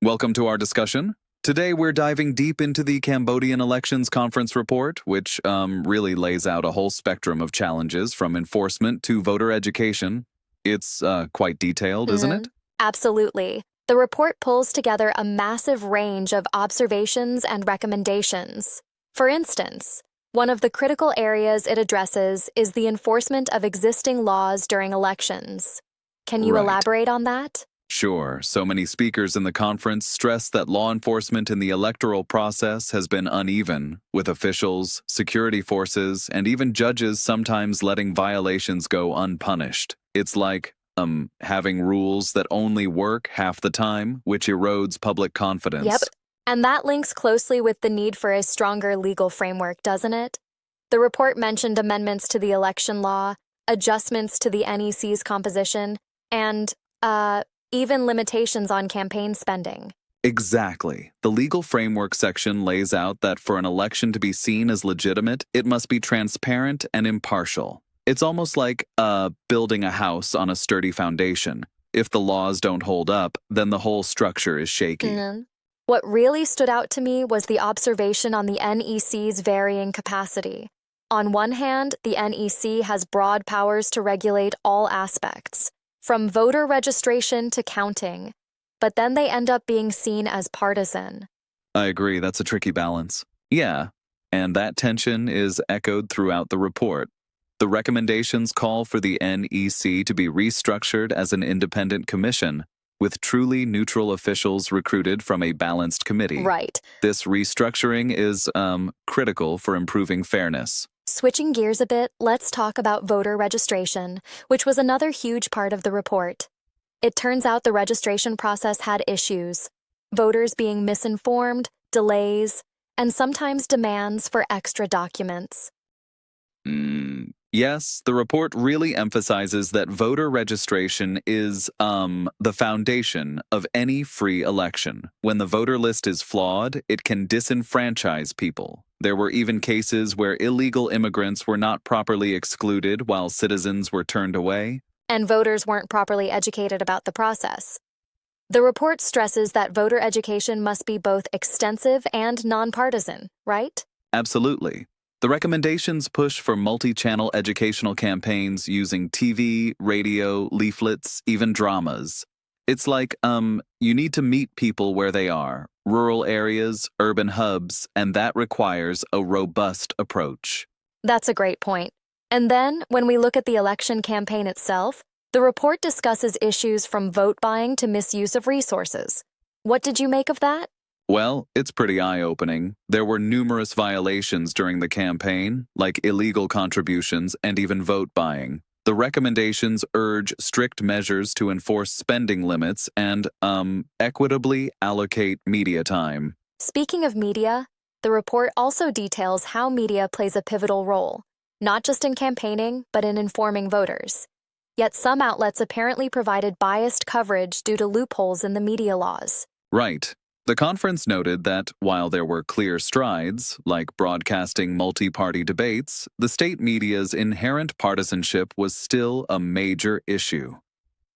Welcome to our discussion. Today we're diving deep into the Cambodian Elections Conference Report, which really lays out a whole spectrum of challenges from enforcement to voter education. It's quite detailed, isn't it? Absolutely. The report pulls together a massive range of observations and recommendations. For instance, one of the critical areas it addresses is the enforcement of existing laws during elections. Can you elaborate on that? Sure. So many speakers in the conference stress that law enforcement in the electoral process has been uneven, with officials, security forces, and even judges sometimes letting violations go unpunished. It's like, having rules that only work half the time, which erodes public confidence. Yep. And that links closely with the need for a stronger legal framework, doesn't it? The report mentioned amendments to the election law, adjustments to the NEC's composition, and, even limitations on campaign spending. Exactly. The legal framework section lays out that for an election to be seen as legitimate, it must be transparent and impartial. It's almost like building a house on a sturdy foundation. If the laws don't hold up, then the whole structure is shaky. What really stood out to me was the observation on the NEC's varying capacity. On one hand, the NEC has broad powers to regulate all aspects, from voter registration to counting, but then they end up being seen as partisan. I agree, that's a tricky balance. Yeah, and that tension is echoed throughout the report. The recommendations call for the NEC to be restructured as an independent commission, with truly neutral officials recruited from a balanced committee. Right. This restructuring is critical for improving fairness. Switching gears a bit, let's talk about voter registration, which was another huge part of the report. It turns out the registration process had issues, voters being misinformed, delays, and sometimes demands for extra documents. Yes, the report really emphasizes that voter registration is, the foundation of any free election. When the voter list is flawed, it can disenfranchise people. There were even cases where illegal immigrants were not properly excluded while citizens were turned away. And voters weren't properly educated about the process. The report stresses that voter education must be both extensive and nonpartisan, right? Absolutely. The recommendations push for multi-channel educational campaigns using TV, radio, leaflets, even dramas. It's like, you need to meet people where they are, rural areas, urban hubs, and that requires a robust approach. That's a great point. And then, when we look at the election campaign itself, the report discusses issues from vote buying to misuse of resources. What did you make of that? Well, it's pretty eye-opening. There were numerous violations during the campaign, like illegal contributions and even vote buying. The recommendations urge strict measures to enforce spending limits and, equitably allocate media time. Speaking of media, the report also details how media plays a pivotal role, not just in campaigning, but in informing voters. Yet some outlets apparently provided biased coverage due to loopholes in the media laws. Right. The conference noted that while there were clear strides, like broadcasting multi-party debates, the state media's inherent partisanship was still a major issue.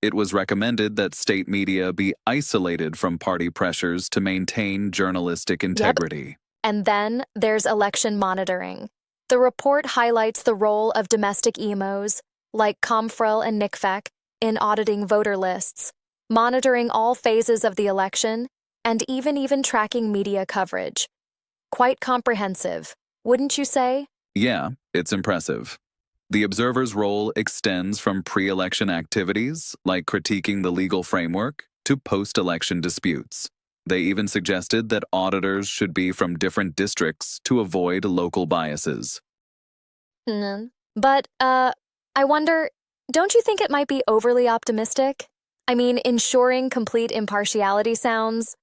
It was recommended that state media be isolated from party pressures to maintain journalistic integrity. Yep. And then there's election monitoring. The report highlights the role of domestic EMOs, like Comfrel and NICFEC, in auditing voter lists, monitoring all phases of the election, and even tracking media coverage. Quite comprehensive, wouldn't you say? Yeah, it's impressive. The observer's role extends from pre-election activities, like critiquing the legal framework, to post-election disputes. They even suggested that auditors should be from different districts to avoid local biases. But, I wonder, don't you think it might be overly optimistic? I mean, ensuring complete impartiality sounds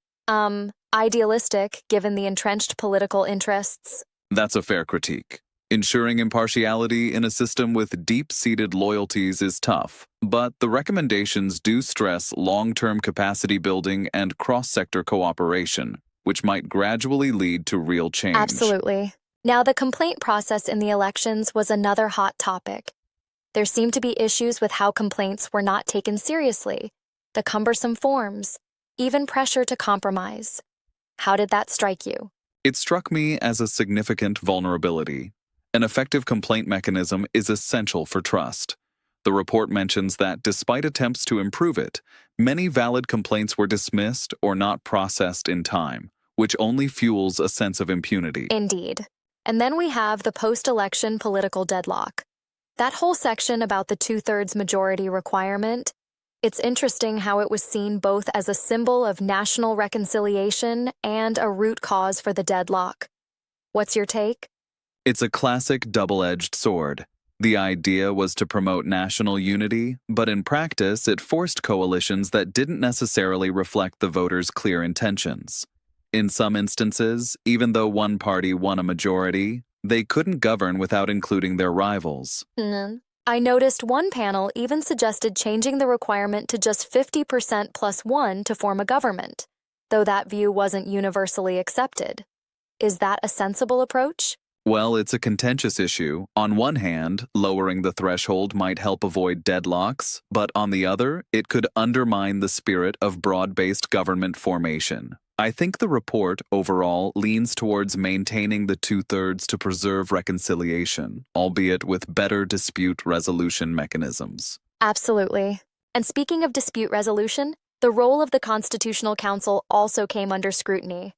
idealistic given the entrenched political interests. That's a fair critique. Ensuring impartiality in a system with deep-seated loyalties is tough, but the recommendations do stress long-term capacity building and cross-sector cooperation, which might gradually lead to real change. Absolutely. Now, the complaint process in the elections was another hot topic. There seemed to be issues with how complaints were not taken seriously, the cumbersome forms, even pressure to compromise. How did that strike you? It struck me as a significant vulnerability. An effective complaint mechanism is essential for trust. The report mentions that despite attempts to improve it, many valid complaints were dismissed or not processed in time, which only fuels a sense of impunity. Indeed. And then we have the post-election political deadlock. That whole section about the two-thirds majority requirement, it's interesting how it was seen both as a symbol of national reconciliation and a root cause for the deadlock. What's your take? It's a classic double-edged sword. The idea was to promote national unity, but in practice it forced coalitions that didn't necessarily reflect the voters' clear intentions. In some instances, even though one party won a majority, they couldn't govern without including their rivals. I noticed one panel even suggested changing the requirement to just 50% plus one to form a government, though that view wasn't universally accepted. Is that a sensible approach? Well, it's a contentious issue. On one hand, lowering the threshold might help avoid deadlocks, but on the other, it could undermine the spirit of broad-based government formation. I think the report, overall, leans towards maintaining the two-thirds to preserve reconciliation, albeit with better dispute resolution mechanisms. Absolutely. And speaking of dispute resolution, the role of the Constitutional Council also came under scrutiny.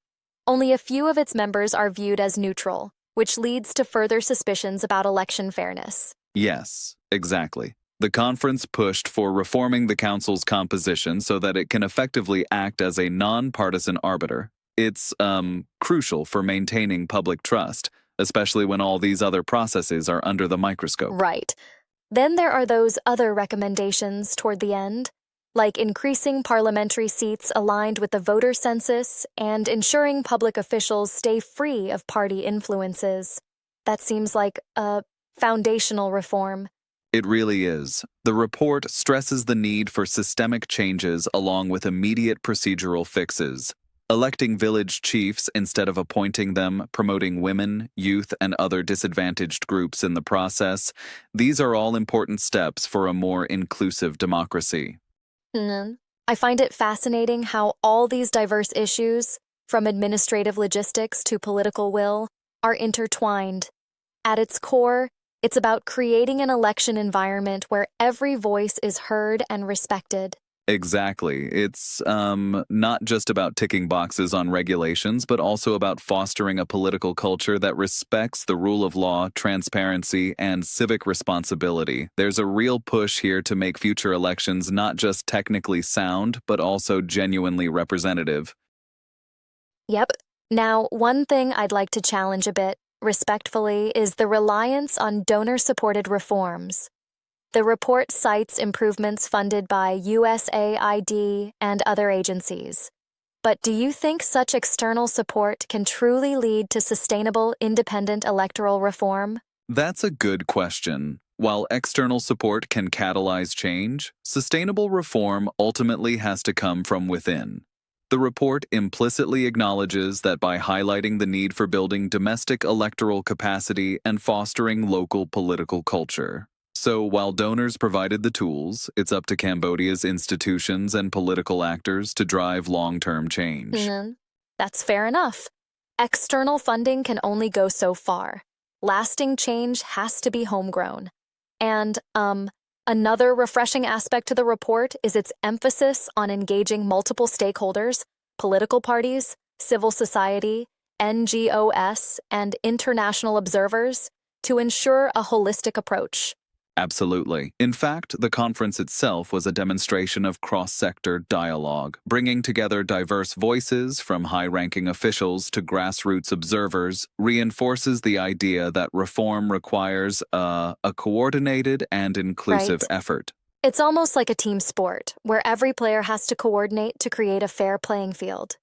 Only a few of its members are viewed as neutral, which leads to further suspicions about election fairness. Yes, exactly. The conference pushed for reforming the council's composition so that it can effectively act as a non-partisan arbiter. It's, crucial for maintaining public trust, especially when all these other processes are under the microscope. Right. Then there are those other recommendations toward the end, like increasing parliamentary seats aligned with the voter census and ensuring public officials stay free of party influences. That seems like a foundational reform. It really is. The report stresses the need for systemic changes along with immediate procedural fixes. Electing village chiefs instead of appointing them, promoting women, youth, and other disadvantaged groups in the process. These are all important steps for a more inclusive democracy. I find it fascinating how all these diverse issues, from administrative logistics to political will, are intertwined. At its core, it's about creating an election environment where every voice is heard and respected. Exactly. It's not just about ticking boxes on regulations, but also about fostering a political culture that respects the rule of law, transparency, and civic responsibility. There's a real push here to make future elections not just technically sound, but also genuinely representative. Yep. Now, one thing I'd like to challenge a bit, respectfully, is the reliance on donor-supported reforms. The report cites improvements funded by USAID and other agencies. But do you think such external support can truly lead to sustainable, independent electoral reform? That's a good question. While external support can catalyze change, sustainable reform ultimately has to come from within. The report implicitly acknowledges that by highlighting the need for building domestic electoral capacity and fostering local political culture. So while donors provided the tools, it's up to Cambodia's institutions and political actors to drive long-term change. That's fair enough. External funding can only go so far. Lasting change has to be homegrown. And, another refreshing aspect to the report is its emphasis on engaging multiple stakeholders, political parties, civil society, NGOs, and international observers to ensure a holistic approach. Absolutely. In fact, the conference itself was a demonstration of cross-sector dialogue, bringing together diverse voices from high-ranking officials to grassroots observers, reinforces the idea that reform requires a coordinated and inclusive effort. It's almost like a team sport, where every player has to coordinate to create a fair playing field.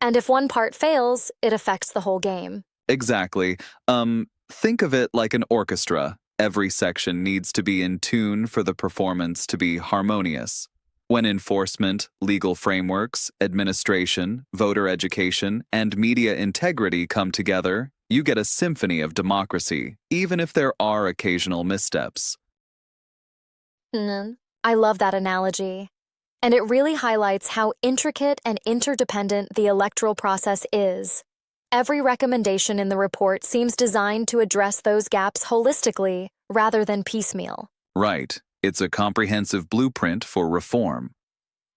And if one part fails, it affects the whole game. Exactly. Think of it like an orchestra. Every section needs to be in tune for the performance to be harmonious. When enforcement, legal frameworks, administration, voter education, and media integrity come together, you get a symphony of democracy, even if there are occasional missteps. I love that analogy. and it really highlights how intricate and interdependent the electoral process is. Every recommendation in the report seems designed to address those gaps holistically rather than piecemeal. Right. It's a comprehensive blueprint for reform.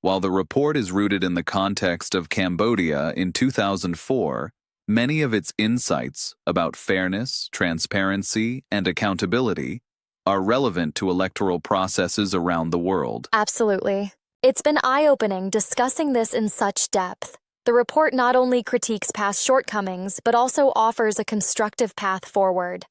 While the report is rooted in the context of Cambodia in 2004, many of its insights about fairness, transparency, and accountability are relevant to electoral processes around the world. Absolutely. It's been eye-opening discussing this in such depth. The report not only critiques past shortcomings, but also offers a constructive path forward.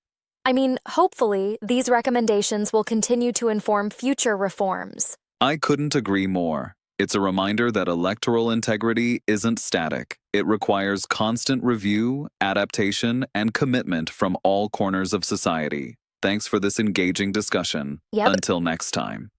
I mean, hopefully, these recommendations will continue to inform future reforms. I couldn't agree more. It's a reminder that electoral integrity isn't static. It requires constant review, adaptation, and commitment from all corners of society. Thanks for this engaging discussion. Yep. Until next time.